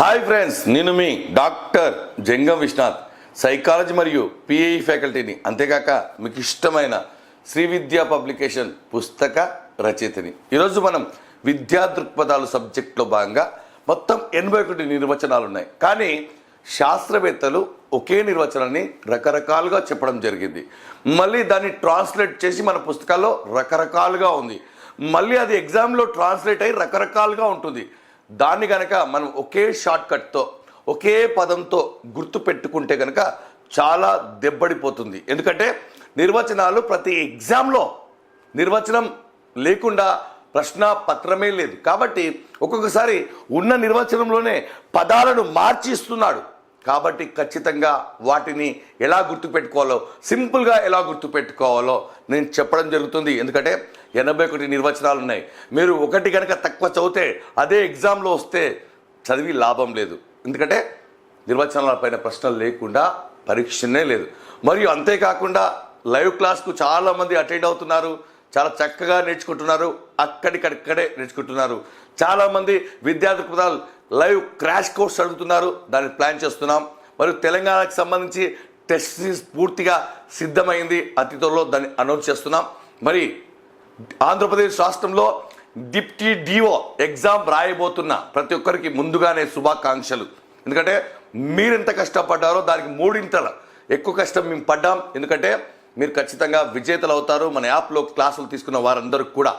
Hi friends, నేను మీ doctor జంగం Vishwanath, psychology మరియు PAE ఫ్యాకల్టీని, అంతేకాక మీకు ఇష్టమైన శ్రీ విద్యా పబ్లికేషన్ పుస్తక రచయితని. ఈరోజు మనం విద్యా దృక్పథాలు సబ్జెక్ట్లో భాగంగా మొత్తం 81 నిర్వచనాలు ఉన్నాయి. కానీ శాస్త్రవేత్తలు ఒకే నిర్వచనాన్ని రకరకాలుగా చెప్పడం జరిగింది. మళ్ళీ దాన్ని ట్రాన్స్లేట్ చేసి మన పుస్తకాల్లో రకరకాలుగా ఉంది. మళ్ళీ అది ఎగ్జామ్లో ట్రాన్స్లేట్ అయ్యి రకరకాలుగా ఉంటుంది. దాన్ని కనుక మనం ఒకే షార్ట్కట్తో ఒకే పదంతో గుర్తు పెట్టుకుంటే కనుక చాలా దెబ్బడిపోతుంది. ఎందుకంటే నిర్వచనాలు ప్రతి ఎగ్జామ్లో నిర్వచనం లేకుండా ప్రశ్న పత్రమే లేదు. కాబట్టి ఒక్కొక్కసారి ఉన్న నిర్వచనంలోనే పదాలను మార్చి ఇస్తున్నాడు. కాబట్టి ఖచ్చితంగా వాటిని ఎలా గుర్తుపెట్టుకోవాలో, సింపుల్గా ఎలా గుర్తుపెట్టుకోవాలో నేను చెప్పడం జరుగుతుంది. ఎందుకంటే 81 నిర్వచనాలు ఉన్నాయి. మీరు ఒకటి కనుక తక్కువ చదివితే అదే ఎగ్జామ్లో వస్తే చదివి లాభం లేదు. ఎందుకంటే నిర్వచనాల పైన ప్రశ్నలు లేకుండా పరీక్షనే లేదు. మరియు అంతేకాకుండా లైవ్ క్లాస్కు చాలామంది అటెండ్ అవుతున్నారు, చాలా చక్కగా నేర్చుకుంటున్నారు, అక్కడికక్కడే నేర్చుకుంటున్నారు. చాలామంది విద్యార్థి పదాలు లైవ్ క్రాష్ కోర్స్ అడుగుతున్నారు, దాన్ని ప్లాన్ చేస్తున్నాం. మరియు తెలంగాణకు సంబంధించి టెస్ట్ సిరీస్ పూర్తిగా సిద్ధమైంది, అతి త్వరలో దాన్ని అనౌన్స్ చేస్తున్నాం. మరి ఆంధ్రప్రదేశ్ రాష్ట్రంలో డిప్టీ డిఓ ఎగ్జామ్ రాయబోతున్న ప్రతి ఒక్కరికి ముందుగానే శుభాకాంక్షలు. ఎందుకంటే మీరు ఎంత కష్టపడ్డారో దానికి 3 ఎక్కువ కష్టం మేము పడ్డాం. ఎందుకంటే మీరు ఖచ్చితంగా విజేతలు అవుతారు మన యాప్లో క్లాసులు తీసుకున్న వారందరికీ కూడా.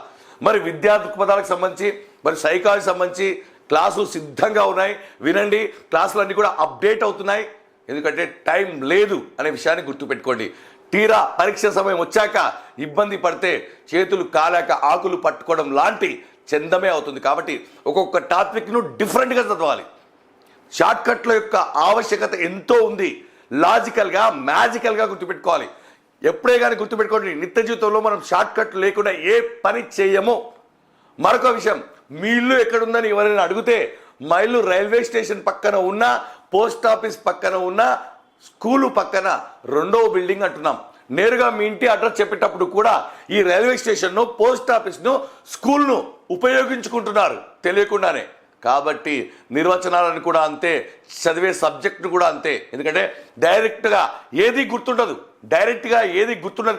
మరి విద్యా దృక్పథాలకు సంబంధించి, మరి సైకాలజీ సంబంధించి క్లాసులు సిద్ధంగా ఉన్నాయి. వినండి, క్లాసులన్నీ కూడా అప్డేట్ అవుతున్నాయి. ఎందుకంటే టైం లేదు అనే విషయాన్ని గుర్తుపెట్టుకోండి. తీరా పరీక్ష సమయం వచ్చాక ఇబ్బంది పడితే చేతులు కాలాక ఆకులు పట్టుకోవడం లాంటి చందమే అవుతుంది. కాబట్టి ఒక్కొక్క టాపిక్ను డిఫరెంట్గా చదవాలి. షార్ట్కట్ల యొక్క ఆవశ్యకత ఎంతో ఉంది. లాజికల్గా, మ్యాజికల్గా గుర్తుపెట్టుకోవాలి. ఎప్పుడే కానీ గుర్తుపెట్టుకోండి, నిత్య జీవితంలో మనం షార్ట్కట్ లేకుండా ఏ పని చేయము. మరొక విషయం, మీ ఇల్లు ఎక్కడుందని ఎవరైనా అడిగితే మా ఇల్లు రైల్వే స్టేషన్ పక్కన ఉన్న, పోస్ట్ ఆఫీస్ పక్కన ఉన్న, స్కూలు పక్కన 2వ బిల్డింగ్ అంటున్నాం. నేరుగా మీ ఇంటి అడ్రస్ చెప్పేటప్పుడు కూడా ఈ రైల్వే స్టేషన్ను, పోస్ట్ ఆఫీస్ను, స్కూల్ను ఉపయోగించుకుంటున్నారు తెలియకుండానే. కాబట్టి నిర్వచనాలను కూడా అంతే, చదివే సబ్జెక్టును కూడా అంతే. ఎందుకంటే డైరెక్ట్గా ఏది గుర్తుండదు,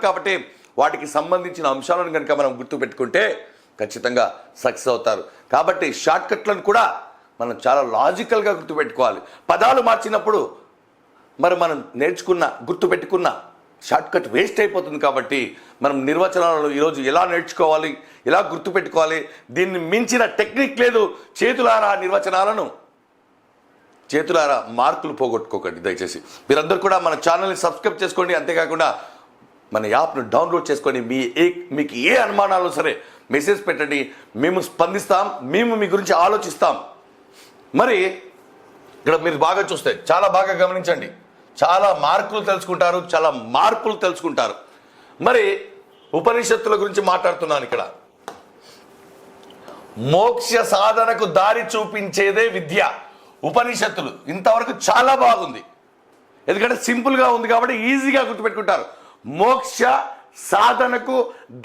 కాబట్టి వాటికి సంబంధించిన అంశాలను కనుక మనం గుర్తుపెట్టుకుంటే ఖచ్చితంగా సక్సెస్ అవుతారు. కాబట్టి షార్ట్కట్లను కూడా మనం చాలా లాజికల్గా గుర్తుపెట్టుకోవాలి. పదాలు మార్చినప్పుడు మరి మనం నేర్చుకున్న, గుర్తుపెట్టుకున్న షార్ట్కట్ వేస్ట్ అయిపోతుంది. కాబట్టి మనం నిర్వచనాలను ఈరోజు ఎలా నేర్చుకోవాలి, ఎలా గుర్తుపెట్టుకోవాలి, దీన్ని మించిన టెక్నిక్ లేదు. చేతులారా మార్కులు పోగొట్టుకోకండి దయచేసి. మీరందరూ కూడా మన ఛానల్ని సబ్స్క్రైబ్ చేసుకోండి. అంతేకాకుండా మన యాప్ను డౌన్లోడ్ చేసుకొని మీకు ఏ అనుమానాలు సరే మెసేజ్ పెట్టండి, మేము స్పందిస్తాం, మేము మీ గురించి ఆలోచిస్తాం. మరి ఇక్కడ మీరు బాగా చూస్తే, చాలా బాగా గమనించండి, చాలా మార్పులు తెలుసుకుంటారు. మరి ఉపనిషత్తుల గురించి మాట్లాడుతున్నాను ఇక్కడ. మోక్ష సాధనకు దారి చూపించేదే విద్య. ఉపనిషత్తులు ఇంతవరకు చాలా బాగుంది. ఎందుకంటే సింపుల్గా ఉంది కాబట్టి ఈజీగా గుర్తుపెట్టుకుంటారు. మోక్ష సాధనకు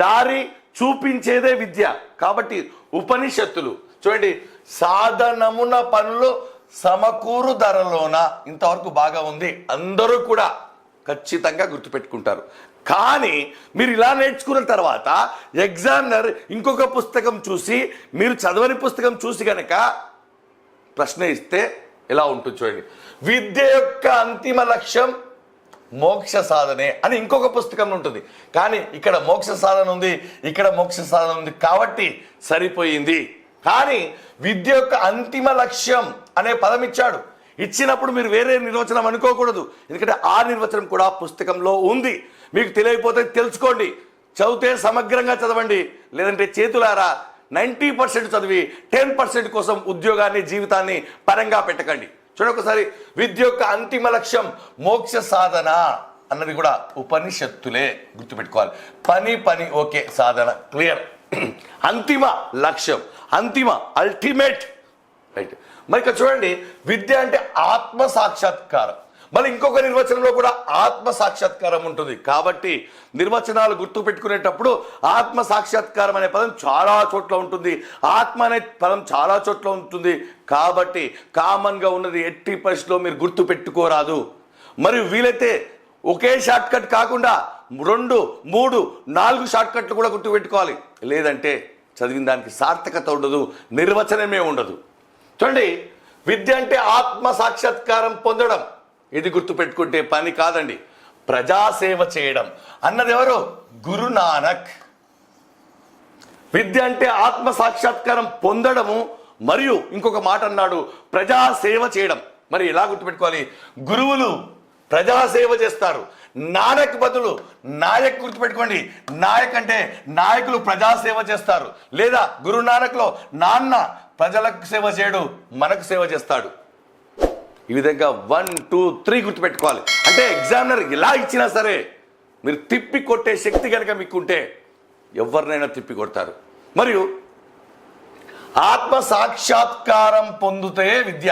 దారి చూపించేదే విద్య. కాబట్టి ఉపనిషత్తులు చూడండి, సాధనమున పనులు సమకూరు ధరలోన, ఇంతవరకు బాగా ఉంది, అందరూ కూడా ఖచ్చితంగా గుర్తుపెట్టుకుంటారు. కానీ మీరు ఇలా నేర్చుకున్న తర్వాత ఎగ్జామినర్ ఇంకొక పుస్తకం చూసి, మీరు చదవని పుస్తకం చూసి కనుక ప్రశ్న ఇస్తే ఎలా ఉంటుంది చూడండి. విద్య యొక్క అంతిమ లక్ష్యం మోక్ష సాధనే అని ఇంకొక పుస్తకం ఉంటుంది. కానీ ఇక్కడ మోక్ష సాధన ఉంది, ఇక్కడ మోక్ష సాధన ఉంది కాబట్టి సరిపోయింది. కానీ విద్య యొక్క అంతిమ లక్ష్యం అనే పదం ఇచ్చినప్పుడు మీరు వేరే నిర్వచనం అనుకోకూడదు. ఎందుకంటే ఆ నిర్వచనం కూడా పుస్తకంలో ఉంది. మీకు తెలియకపోతే తెలుసుకోండి, చదివితే సమగ్రంగా చదవండి. లేదంటే చేతులారా 90% చదివి 10% కోసం ఉద్యోగాన్ని, జీవితాన్ని పరంగా పెట్టకండి. చూడండి ఒకసారి, విద్య యొక్క అంతిమ లక్ష్యం మోక్ష సాధన అన్నది కూడా ఉపనిషత్తులే, గుర్తుపెట్టుకోవాలి. పని ఓకే, సాధన క్లియర్. అంతిమ లక్ష్యం, అల్టిమేట్, రైట్. మరి ఇక్కడ చూడండి, విద్య అంటే ఆత్మ సాక్షాత్కారం. మళ్ళీ ఇంకొక నిర్వచనంలో కూడా ఆత్మ సాక్షాత్కారం ఉంటుంది. కాబట్టి నిర్వచనాలు గుర్తు పెట్టుకునేటప్పుడు ఆత్మ సాక్షాత్కారం అనే పదం చాలా చోట్ల ఉంటుంది, ఆత్మ అనే పదం చాలా చోట్ల ఉంటుంది. కాబట్టి కామన్గా ఉన్నది ఎట్టి పరిస్థితిలో మీరు గుర్తు పెట్టుకోరాదు. మరియు వీలైతే ఒకే షార్ట్ కట్ కాకుండా 2, 3, 4 షార్ట్ కట్లు కూడా గుర్తు పెట్టుకోవాలి. లేదంటే చదివిన దానికి సార్థకత ఉండదు, నిర్వచనమే ఉండదు. చూడండి, విద్య అంటే ఆత్మ సాక్షాత్కారం పొందడం. ఇది గుర్తుపెట్టుకుంటే పని కాదండి. ప్రజాసేవ చేయడం అన్నది ఎవరు? గురు నానక్. విద్య అంటే ఆత్మ సాక్షాత్కారం పొందడము, మరియు ఇంకొక మాట అన్నాడు ప్రజాసేవ చేయడం. మరి ఎలా గుర్తుపెట్టుకోవాలి? గురువులు ప్రజాసేవ చేస్తారు, నానక్ బదులు నాయక్ గుర్తుపెట్టుకోండి. నాయక్ అంటే నాయకులు ప్రజాసేవ చేస్తారు, లేదా గురు నానక్లో నాన్న ప్రజలకు సేవ చేయడు, మనకు సేవ చేస్తాడు. ఈ విధంగా 1, 2, 3 గుర్తుపెట్టుకోవాలి. అంటే ఎగ్జామినర్ ఎలా ఇచ్చినా సరే మీరు తిప్పి కొట్టే శక్తి కనుక మీకుంటే ఎవరినైనా తిప్పి కొడతారు. మరియు ఆత్మ సాక్షాత్కారం పొందుతే విద్య,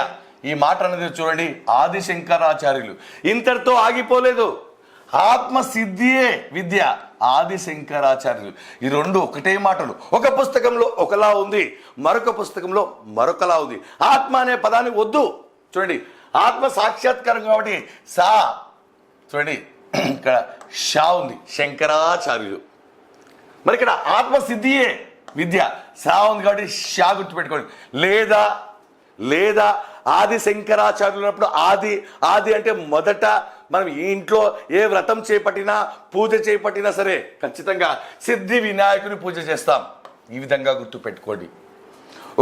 ఈ మాట అనేది చూడండి, ఆది శంకరాచార్యులు ఇంతటితో ఆగిపోలేదు. ఆత్మ సిద్ధియే విద్య, ఆది శంకరాచార్యులు. ఈ రెండు ఒకటే మాటలు. ఒక పుస్తకంలో ఒకలా ఉంది, మరొక పుస్తకంలో మరొకలా ఉంది. ఆత్మ అనే పదాన్ని వద్దు. చూడండి, ఆత్మ సాక్షాత్కారం కాబట్టి సా, చూడండి ఇక్కడ షా ఉంది, శంకరాచార్యులు. మరి ఇక్కడ ఆత్మ సిద్ధియే విద్య, సా ఉంది కాబట్టి షా గుర్తుపెట్టుకోండి. లేదా ఆది శంకరాచార్యులు ఉన్నప్పుడు ఆది అంటే మొదట మనం ఈ ఇంట్లో ఏ వ్రతం చేపట్టినా పూజ చేపట్టినా సరే ఖచ్చితంగా సిద్ధి వినాయకుని పూజ చేస్తాం. ఈ విధంగా గుర్తుపెట్టుకోండి.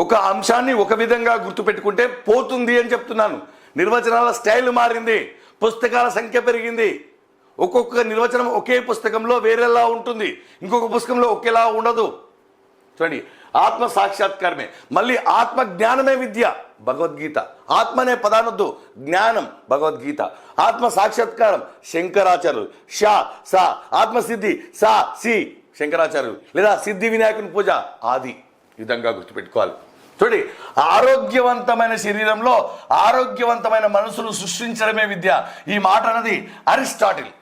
ఒక అంశాన్ని ఒక విధంగా గుర్తుపెట్టుకుంటే పోతుంది అని చెప్తున్నాను. నిర్వచనాల స్టైల్ మారింది, పుస్తకాల సంఖ్య పెరిగింది. ఒక్కొక్క నిర్వచనం ఒకే పుస్తకంలో వేరేలా ఉంటుంది, ఇంకొక పుస్తకంలో ఒకేలా ఉండదు. చూడండి, ఆత్మ సాక్షాత్కారమే. మళ్ళీ ఆత్మ జ్ఞానమే విద్య, భగవద్గీత. ఆత్మ అనే పదానొద్దు, జ్ఞానం భగవద్గీత. ఆత్మ సాక్షాత్కారం శంకరాచార్యులు, షా సా. ఆత్మసిద్ధి సా సి శంకరాచార్యులు, లేదా సిద్ధి వినాయకుని పూజ ఆది. ఈ విధంగా గుర్తుపెట్టుకోవాలి. చూడండి, ఆరోగ్యవంతమైన శరీరంలో ఆరోగ్యవంతమైన మనసును సృష్టించడమే విద్య. ఈ మాట అన్నది అరిస్టాటిల్.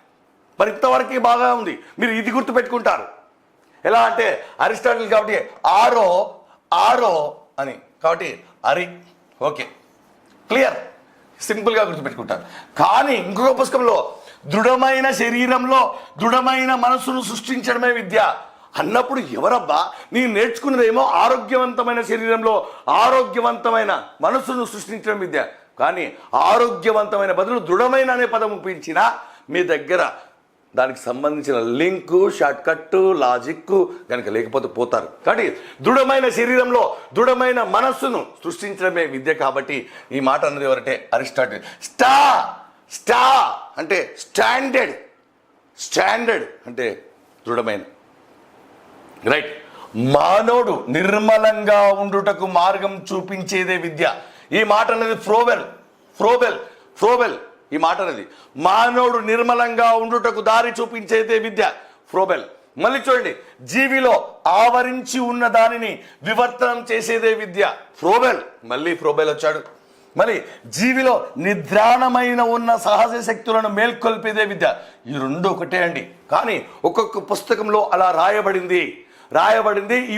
మరి ఇంతవరకు బాగా ఉంది, మీరు ఇది గుర్తుపెట్టుకుంటారు. ఎలా అంటే అరిస్టాటిల్ కాబట్టి ఆరో అని, కాబట్టి అరి. ఓకే, క్లియర్, సింపుల్గా గుర్తుపెట్టుకుంటారు. కానీ ఇంకొక పుస్తకంలో దృఢమైన శరీరంలో దృఢమైన మనసును సృష్టించడమే విద్య అన్నప్పుడు ఎవరబ్బా? నేను నేర్చుకున్నదేమో ఆరోగ్యవంతమైన శరీరంలో ఆరోగ్యవంతమైన మనసును సృష్టించడం విద్య. కానీ ఆరోగ్యవంతమైన బదులు దృఢమైన అనే పదం ఉపయోగించినా మీ దగ్గర దానికి సంబంధించిన లింకు, షార్ట్ కట్, లాజిక్ కనుక లేకపోతే పోతారు. కాబట్టి దృఢమైన శరీరంలో దృఢమైన మనస్సును సృష్టించడమే విద్య. కాబట్టి ఈ మాట అన్నది ఎవరంటే అరిస్టాటిల్. స్టా అంటే స్టాండర్డ్ అంటే దృఢమైన. రైట్. మానవుడు నిర్మలంగా ఉండుటకు మార్గం చూపించేదే విద్య. ఈ మాట అనేది ఫ్రోబెల్ ఈ మాట అనేది మానవుడు నిర్మలంగా ఉండుటకు దారి చూపించేదే విద్య, ఫ్రోబెల్. మళ్ళీ చూడండి, జీవిలో ఆవరించి ఉన్న దానిని వివర్తనం చేసేదే విద్య, ఫ్రోబెల్. మళ్ళీ ఫ్రోబెల్ వచ్చాడు. మరి జీవిలో నిద్రాణమైన ఉన్న సహజ శక్తులను మేల్కొల్పేదే విద్య. ఈ రెండు ఒకటే అండి. కానీ ఒక్కొక్క పుస్తకంలో అలా రాయబడింది,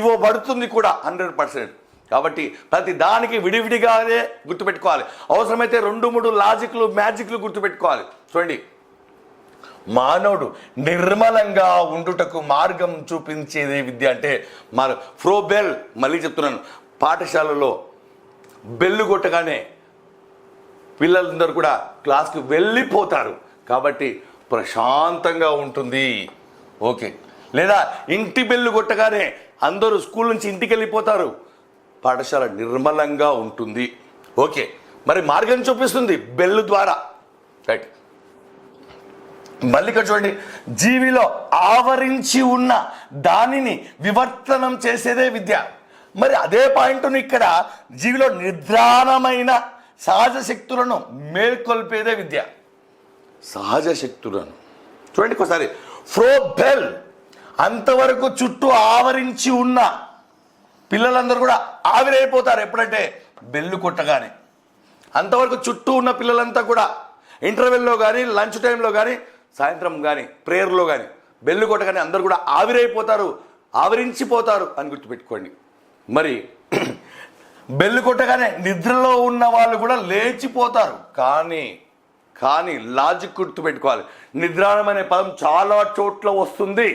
ఇవ్వబడుతుంది కూడా 100%. కాబట్టి ప్రతి దానికి విడివిడిగానే గుర్తుపెట్టుకోవాలి. అవసరమైతే 2, 3 లాజిక్లు, మ్యాజిక్లు గుర్తుపెట్టుకోవాలి. చూడండి, మానవుడు నిర్మలంగా ఉండుటకు మార్గం చూపించేదే విద్య అంటే ఫ్రోబెల్. మళ్ళీ చెప్తున్నాను, పాఠశాలలో బెల్లు కొట్టగానే పిల్లలందరూ కూడా క్లాస్కి వెళ్ళిపోతారు, కాబట్టి ప్రశాంతంగా ఉంటుంది. ఓకే. లేదా ఇంటి బెల్లు కొట్టగానే అందరూ స్కూల్ నుంచి ఇంటికి వెళ్ళిపోతారు, పాఠశాల నిర్మలంగా ఉంటుంది. ఓకే. మరి మార్గం చూపిస్తుంది బెల్లు ద్వారా. రైట్. మళ్ళీ ఇక్కడ చూడండి, జీవిలో ఆవరించి ఉన్న దానిని వివర్తనం చేసేదే విద్య. మరి అదే పాయింట్ను ఇక్కడ జీవిలో నిద్రాణమైన సహజ శక్తులను మేల్కొల్పేదే విద్య. సహజ శక్తులను చూడండి ఒకసారి. ఫ్రోబెల్ అంతవరకు చుట్టూ ఆవరించి ఉన్న పిల్లలందరూ కూడా ఆవిరైపోతారు ఎప్పుడంటే బెల్లు కొట్టగానే. అంతవరకు చుట్టూ ఉన్న పిల్లలంతా కూడా ఇంటర్వెల్లో కానీ, లంచ్ టైంలో కానీ, సాయంత్రం కానీ, ప్రేయర్లో కానీ బెల్లు కొట్టగానే అందరూ కూడా ఆవిరైపోతారు, ఆవరించిపోతారు అని గుర్తుపెట్టుకోండి. మరి బెల్లు కొట్టగానే నిద్రలో ఉన్న వాళ్ళు కూడా లేచిపోతారు. కానీ లాజిక్ గుర్తుపెట్టుకోవాలి. నిద్రాణం అనే పదం చాలా చోట్ల వస్తుంది.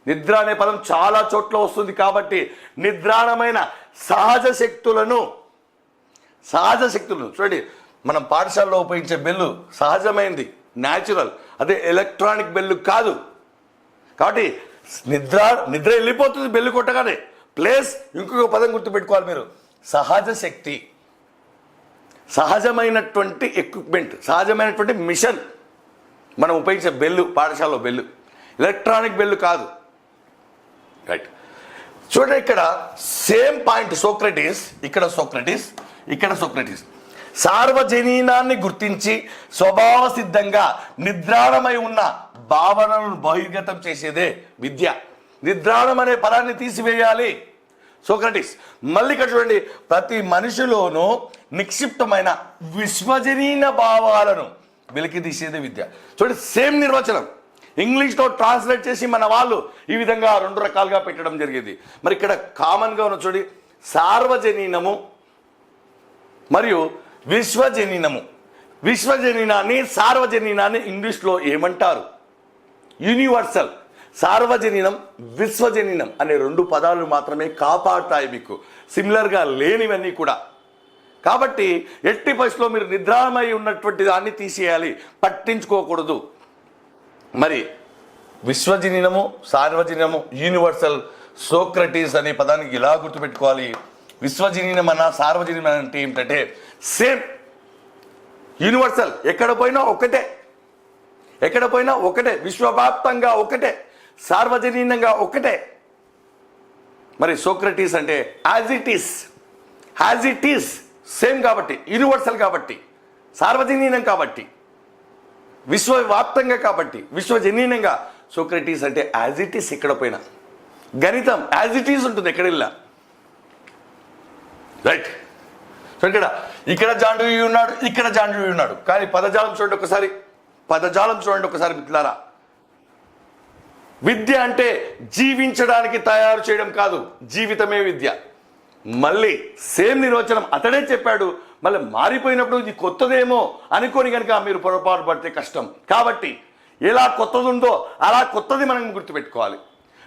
నిద్ర అనే పదం చాలా చోట్ల వస్తుంది. కాబట్టి నిద్రాణమైన సహజ శక్తులను చూడండి, మనం పాఠశాలలో ఉపయోగించే బెల్లు సహజమైంది, న్యాచురల్. అదే ఎలక్ట్రానిక్ బెల్లు కాదు. కాబట్టి నిద్ర వెళ్ళిపోతుంది బెల్లు కొట్టగానే. ప్లేస్ ఇంకొక పదం గుర్తుపెట్టుకోవాలి మీరు, సహజ శక్తి, సహజమైనటువంటి ఎక్విప్మెంట్, సహజమైనటువంటి మిషన్. మనం ఉపయోగించే బెల్లు, పాఠశాలలో బెల్లు, ఎలక్ట్రానిక్ బెల్లు కాదు. రైట్. చూడండి, ఇక్కడ సేమ్ పాయింట్. సోక్రటీస్ సార్వజనీనాన్ని గుర్తించి స్వభావ సిద్ధంగా నిద్రాణమై ఉన్న భావనలను బహిర్గతం చేసేదే విద్య. నిద్రాణం అనే పదాన్ని తీసివేయాలి సోక్రటీస్. మళ్ళీ ఇక్కడ చూడండి, ప్రతి మనిషిలోనూ నిక్షిప్తమైన విశ్వజనీన భావాలను వెలికి తీసేదే విద్య. చూడండి, సేమ్ నిర్వచనం ఇంగ్లీష్లో ట్రాన్స్లేట్ చేసి మన వాళ్ళు ఈ విధంగా 2 రకాలుగా పెట్టడం జరిగింది. మరి ఇక్కడ కామన్గా ఉన్న చూడండి, సార్వజనీనము మరియు విశ్వజనీనము. విశ్వజనీనాన్ని, సార్వజనీనాన్ని ఇంగ్లీష్లో ఏమంటారు? యూనివర్సల్. సార్వజనీనం, విశ్వజనీనం అనే 2 పదాలు మాత్రమే కాపాడుతాయి మీకు, సిమిలర్గా లేనివన్నీ కూడా. కాబట్టి ఎట్టి పరిస్థితిలో మీరు నిద్రామై ఉన్నటువంటి దాన్ని తీసేయాలి, పట్టించుకోకూడదు. మరి విశ్వజనీనము, సార్వజనీనము, యూనివర్సల్. సోక్రటీస్ అనే పదానికి ఇలా గుర్తుపెట్టుకోవాలి. విశ్వజనీనం అన్న, సార్వజనీనం అంటే ఏమిటంటే సేమ్, యూనివర్సల్. ఎక్కడ పోయినా ఒకటే, విశ్వవ్యాప్తంగా ఒకటే, సార్వజనీనంగా ఒకటే. మరి సోక్రటీస్ అంటే యాజ్ ఇట్ ఈస్ సేమ్ కాబట్టి, యూనివర్సల్ కాబట్టి, సార్వజనీనం కాబట్టి, విశ్వవ్యాప్తంగా కాబట్టి, విశ్వజనీనంగా. సోక్రటీస్ అంటే యాజ్ ఇట్ ఈస్. ఎక్కడ పోయినా గణితం యాజ్ ఇట్ ఈస్ ఉంటుంది, ఎక్కడ వెళ్ళా. రైట్. సో ఇక్కడ జాండవి ఉన్నాడు, ఇక్కడ జాండవి ఉన్నాడు. కానీ పదజాలం చూడండి ఒకసారి మిత్రులారా. విద్య అంటే జీవించడానికి తయారు చేయడం కాదు, జీవితమే విద్య. మళ్ళీ సేమ్ నిర్వచనం అతడే చెప్పాడు. మళ్ళీ మారిపోయినప్పుడు ఇది కొత్తదేమో అనుకోని కనుక మీరు పొరపాటు పడితే కష్టం. కాబట్టి ఎలా కొత్తది ఉందో అలా కొత్తది మనం గుర్తుపెట్టుకోవాలి.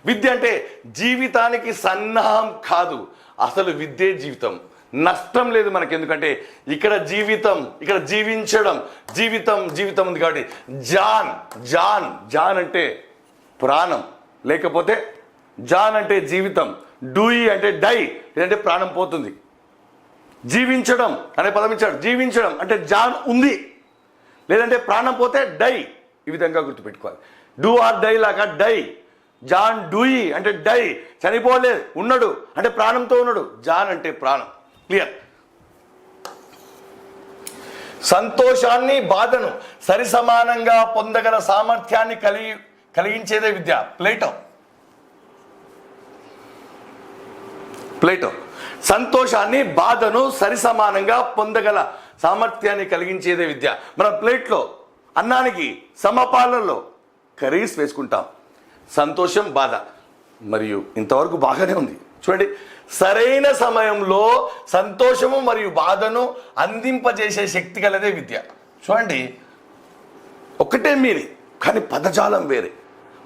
విద్య అంటే జీవితానికి సన్నాహం కాదు, అసలు విద్యే జీవితం. నష్టం లేదు మనకి, ఎందుకంటే ఇక్కడ జీవితం, ఇక్కడ జీవితం ఉంది. కాబట్టి జాన్ అంటే ప్రాణం, లేకపోతే జాన్ అంటే జీవితం, డూయి అంటే డై, లేదంటే ప్రాణం పోతుంది. జీవించడం అనే పదం ఇచ్చాడు. జీవించడం అంటే జాన్ ఉంది, లేదంటే ప్రాణం పోతే డై. ఈ విధంగా గుర్తుపెట్టుకోవాలి. డూ ఆర్ డై లాగా డై. జాన్ డూయి అంటే డై, చనిపోలేదు, ఉన్నాడు అంటే ప్రాణంతో ఉన్నాడు. జాన్ అంటే ప్రాణం. క్లియర్. సంతోషాన్ని, బాధను సరిసమానంగా పొందగల సామర్థ్యాన్ని కలిగించేదే విద్య. ప్లేటో సంతోషాన్ని, బాధను సరిసమానంగా పొందగల సామర్థ్యాన్ని కలిగించేదే విద్య. మనం ప్లేట్లో అన్నానికి సమపాలలో కర్రీస్ వేసుకుంటాం. సంతోషం, బాధ. మరియు ఇంతవరకు బాగానే ఉంది. చూడండి, సరైన సమయంలో సంతోషము మరియు బాధను అందింపజేసే శక్తి కలదే విద్య. చూడండి, ఒకటే మీనింగ్ కానీ పదజాలం వేరే.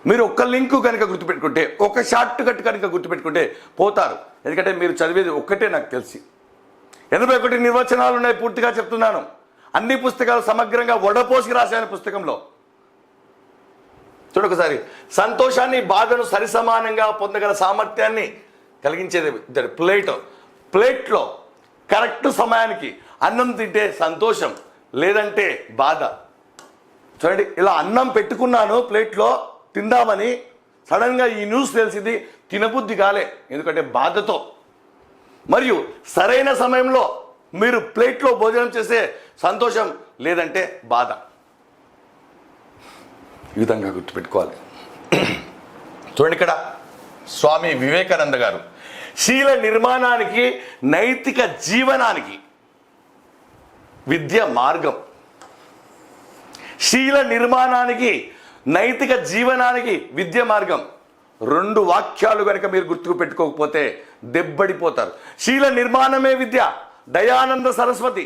మీరు ఒక్క లింకు కనుక గుర్తుపెట్టుకుంటే, ఒక షార్ట్ కట్ కనుక గుర్తుపెట్టుకుంటే పోతారు. ఎందుకంటే మీరు చదివేది ఒక్కటే. నాకు తెలిసి 81 నిర్వచనాలు ఉన్నాయి, పూర్తిగా చెప్తున్నాను. అన్ని పుస్తకాలు సమగ్రంగా వడపోసి రాశాను పుస్తకంలో. చూడొకసారి, సంతోషాన్ని, బాధను సరిసమానంగా పొందగల సామర్థ్యాన్ని కలిగించేది ప్లేట్లో కరెక్ట్ సమయానికి అన్నం తింటే సంతోషం, లేదంటే బాధ. చూడండి, ఇలా అన్నం పెట్టుకున్నాను ప్లేట్లో తిందామని, సడన్గా ఈ న్యూస్ తెలిసింది, తినబుద్ధి కాలే, ఎందుకంటే బాధతో. మరియు సరైన సమయంలో మీరు ప్లేట్లో భోజనం చేసే సంతోషం, లేదంటే బాధ. ఈ విధంగా గుర్తుపెట్టుకోవాలి. చూడండి, ఇక్కడ స్వామి వివేకానంద గారు శీల నిర్మాణానికి, నైతిక జీవనానికి విద్య మార్గం. శీల నిర్మాణానికి, నైతిక జీవనానికి విద్య మార్గం. 2 వాక్యాలు కనుక మీరు గుర్తుకు పెట్టుకోకపోతే దెబ్బడిపోతారు. శీల నిర్మాణమే విద్య, దయానంద సరస్వతి.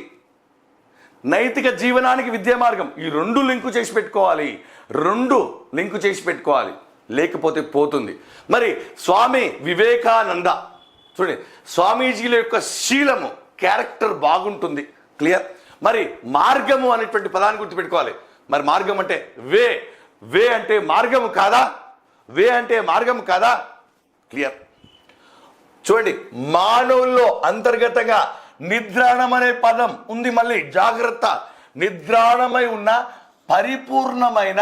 నైతిక జీవనానికి విద్యా మార్గం. ఈ 2 లింకు చేసి పెట్టుకోవాలి, 2 లింకు చేసి పెట్టుకోవాలి, లేకపోతే పోతుంది. మరి స్వామి వివేకానంద చూడండి, స్వామీజీల యొక్క శీలము, క్యారెక్టర్ బాగుంటుంది. క్లియర్. మరి మార్గము అనేటువంటి పదాన్ని గుర్తుపెట్టుకోవాలి. మరి మార్గం అంటే వే, వే అంటే మార్గము కాదా? వే అంటే మార్గం కాదా? క్లియర్. చూడండి, మానవుల్లో అంతర్గతంగా నిద్రాణం అనే పదం ఉంది. మళ్ళీ జాగ్రత్త, నిద్రాణమై ఉన్న పరిపూర్ణమైన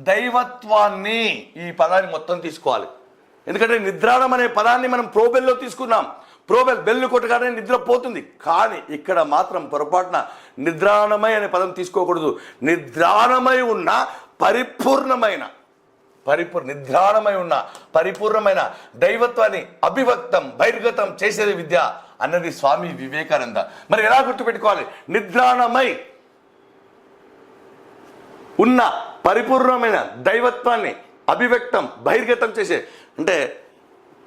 దైవత్వాన్ని, ఈ పదాన్ని మొత్తం తీసుకోవాలి. ఎందుకంటే నిద్రాణం అనే పదాన్ని మనం ప్రోబెల్లో తీసుకున్నాం. ప్రోబెల్ బెల్లు కొట్టగానే నిద్ర పోతుంది. కానీ ఇక్కడ మాత్రం పొరపాటున నిద్రాణమై అనే పదం తీసుకోకూడదు. నిద్రాణమై ఉన్న నిద్రాణమై ఉన్న పరిపూర్ణమైన దైవత్వాన్ని అభివ్యక్తం, బహిర్గతం చేసేది విద్య అన్నది స్వామి వివేకానంద. మరి ఎలా గుర్తుపెట్టుకోవాలి? నిద్రాణమై ఉన్న పరిపూర్ణమైన దైవత్వాన్ని అభివ్యక్తం, బహిర్గతం చేసే, అంటే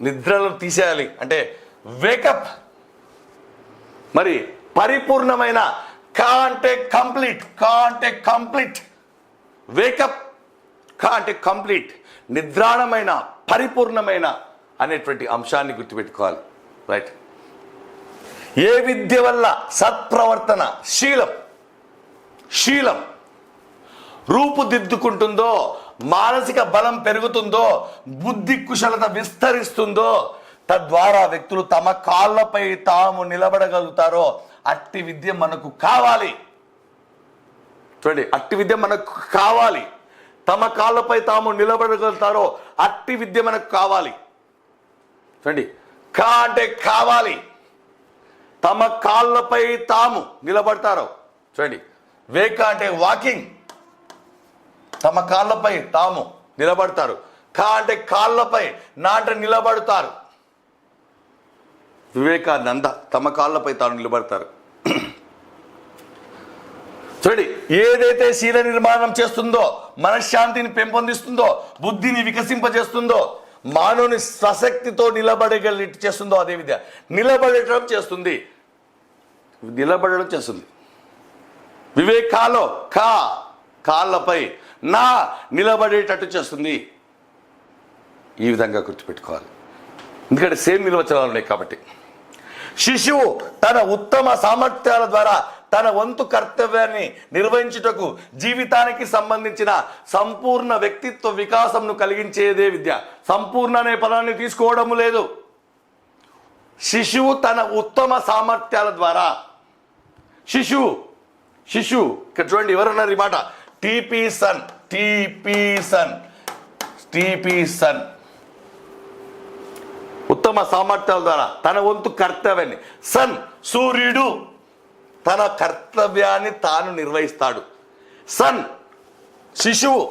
నిద్రలో తీసేయాలి అంటే వేకప్. మరి పరిపూర్ణమైన, కా అంటే కంప్లీట్, కా అంటే కంప్లీట్, వేకప్, కా అంటే కంప్లీట్, నిద్రాణమైన, పరిపూర్ణమైన అనేటువంటి అంశాన్ని గుర్తుపెట్టుకోవాలి. రైట్. ఏ విద్య వల్ల సత్ప్రవర్తన, శీలం రూపుదిద్దుకుంటుందో, మానసిక బలం పెరుగుతుందో, బుద్ధి కుశలత విస్తరిస్తుందో, తద్వారా వ్యక్తులు తమ కాళ్ళపై తాము నిలబడగలుగుతారో అట్టి విద్య మనకు కావాలి. చూడండి, అట్టి విద్య మనకు కావాలి. తమ కాళ్ళపై తాము నిలబడగలుగుతారో అట్టి విద్య మనకు కావాలి. చూడండి, కా అంటే కావాలి, తమ కాళ్ళపై తాము నిలబడతారో. చూడండి, వేక అంటే వాకింగ్, తమ కాళ్ళపై తాము నిలబడతారు. కా అంటే కాళ్ళపై, నా అంటే నిలబడతారు. వివేకానంద తమ కాళ్ళపై తాను నిలబడతారు. చూడండి, ఏదైతే శీల నిర్మాణం చేస్తుందో, మనశ్శాంతిని పెంపొందిస్తుందో, బుద్ధిని వికసింపజేస్తుందో, మానవుని స్వశక్తితో నిలబడగలిగి చేస్తుందో అదే విద్య నిలబడటం చేస్తుంది. వివేకాలో కాళ్ళపై, నా నిలబడేటట్టు చేస్తుంది. ఈ విధంగా గుర్తుపెట్టుకోవాలి. ఎందుకంటే సేమ్ నిర్వచనాలు ఉన్నాయి కాబట్టి. శిశువు తన ఉత్తమ సామర్థ్యాల ద్వారా తన వంతు కర్తవ్యాన్ని నిర్వహించుటకు జీవితానికి సంబంధించిన సంపూర్ణ వ్యక్తిత్వ వికాసంను కలిగించేదే విద్య. సంపూర్ణ అనే పదాన్ని తీసుకోవడము లేదు. శిశువు తన ఉత్తమ సామర్థ్యాల ద్వారా, శిశువు ఇక్కడ చూడండి, ఎవరన్నారు ఈ మాట? టిపి సన్ ఉత్తమ సామర్థ్యాల ద్వారా తన వంతు కర్తవ్యాన్ని, సన్ సూర్యుడు తన కర్తవ్యాన్ని తాను నిర్వహిస్తాడు. సన్ శిశువు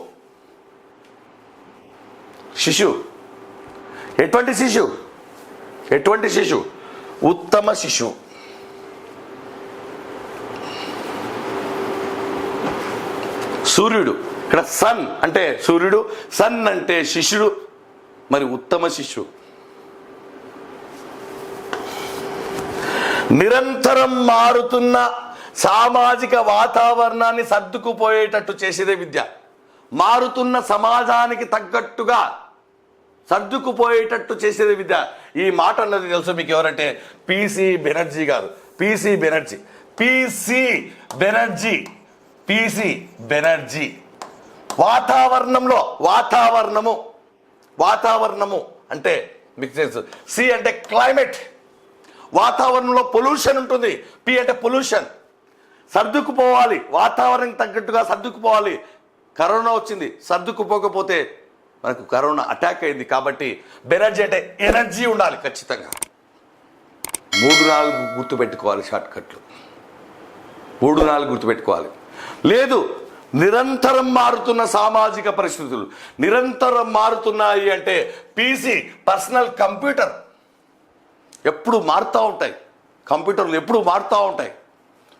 ఎటువంటి శిశువు? ఉత్తమ శిశువు. సూర్యుడు, ఇక్కడ సన్ అంటే సూర్యుడు, సన్ అంటే శిష్యుడు, మరి ఉత్తమ శిష్యుడు. నిరంతరం మారుతున్న సామాజిక వాతావరణాన్ని సర్దుకుపోయేటట్టు చేసేదే విద్య. మారుతున్న సమాజానికి తగ్గట్టుగా సర్దుకుపోయేటట్టు చేసేదే విద్య. ఈ మాట అన్నది తెలుసు మీకు ఎవరంటే పిసి బెనర్జీ గారు. పిసి బెనర్జీ వాతావరణము అంటే మీకు తెలుసు. సి అంటే క్లైమేట్, వాతావరణంలో పొల్యూషన్ ఉంటుంది. పి అంటే పొల్యూషన్. సర్దుకుపోవాలి, వాతావరణం తగ్గట్టుగా సర్దుకుపోవాలి. కరోనా వచ్చింది, సర్దుకుపోకపోతే మనకు కరోనా అటాక్ అయింది. కాబట్టి బెనర్జీ అంటే ఎనర్జీ ఉండాలి ఖచ్చితంగా. 3-4 గుర్తుపెట్టుకోవాలి, షార్ట్కట్లు 3-4 గుర్తుపెట్టుకోవాలి. లేదు, నిరంతరం మారుతున్న సామాజిక పరిస్థితులు నిరంతరం మారుతున్నాయి అంటే పీసీ పర్సనల్ కంప్యూటర్ ఎప్పుడు మారుతూ ఉంటాయి. కంప్యూటర్లు ఎప్పుడు మారుతూ ఉంటాయి.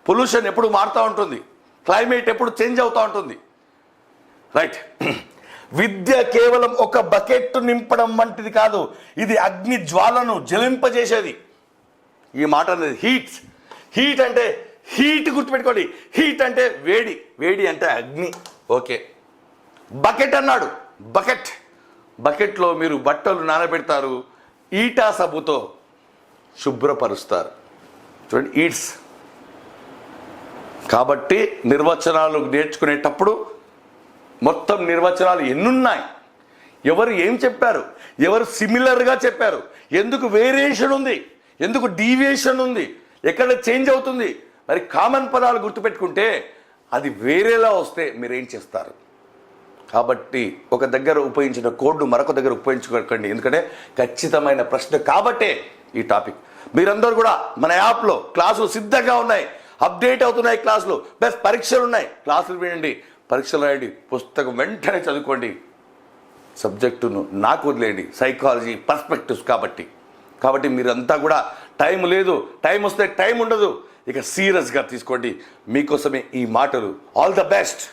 పొల్యూషన్ ఎప్పుడు మారుతూ ఉంటుంది. క్లైమేట్ ఎప్పుడు చేంజ్ అవుతూ ఉంటుంది. రైట్. విద్య కేవలం ఒక బకెట్ నింపడం వంటిది కాదు, ఇది అగ్ని జ్వాలను జ్వలింపజేసేది. ఈ మాట అనేది హీట్ అంటే హీట్ గుర్తుపెట్టుకోండి. హీట్ అంటే వేడి, వేడి అంటే అగ్ని. ఓకే, బకెట్ అన్నాడు. బకెట్లో మీరు బట్టలు నానబెడతారు, ఈటా సబ్బుతో శుభ్రపరుస్తారు. చూడండి, ఈట్స్. కాబట్టి నిర్వచనాలు నేర్చుకునేటప్పుడు మొత్తం నిర్వచనాలు ఎన్నున్నాయి, ఎవరు ఏం చెప్పారు, ఎవరు సిమిలర్గా చెప్పారు, ఎందుకు వేరియేషన్ ఉంది, ఎందుకు డీవియేషన్ ఉంది, ఎక్కడ చేంజ్ అవుతుంది, మరి కామన్ పదాలు గుర్తుపెట్టుకుంటే అది వేరేలా వస్తే మీరేం చేస్తారు. కాబట్టి ఒక దగ్గర ఉపయోగించిన కోడ్ను మరొక దగ్గర ఉపయోగించుకోకండి, ఎందుకంటే ఖచ్చితమైన ప్రశ్న కాబట్టే ఈ టాపిక్. మీరందరూ కూడా మన యాప్లో క్లాసులు సిద్ధంగా ఉన్నాయి, అప్డేట్ అవుతున్నాయి క్లాసులు, ప్లస్ పరీక్షలు ఉన్నాయి. క్లాసులు వినండి, పరీక్షలు రాయండి, పుస్తకం వెంటనే చదువుకోండి. సబ్జెక్టును నాకు వదిలేయండి, సైకాలజీ పర్స్పెక్టివ్స్ కాబట్టి మీరంతా కూడా టైం లేదు, టైం వస్తే టైం ఉండదు, ఇక సీరియస్గా తీసుకోండి. మీకోసమే ఈ మాటలు. All the best.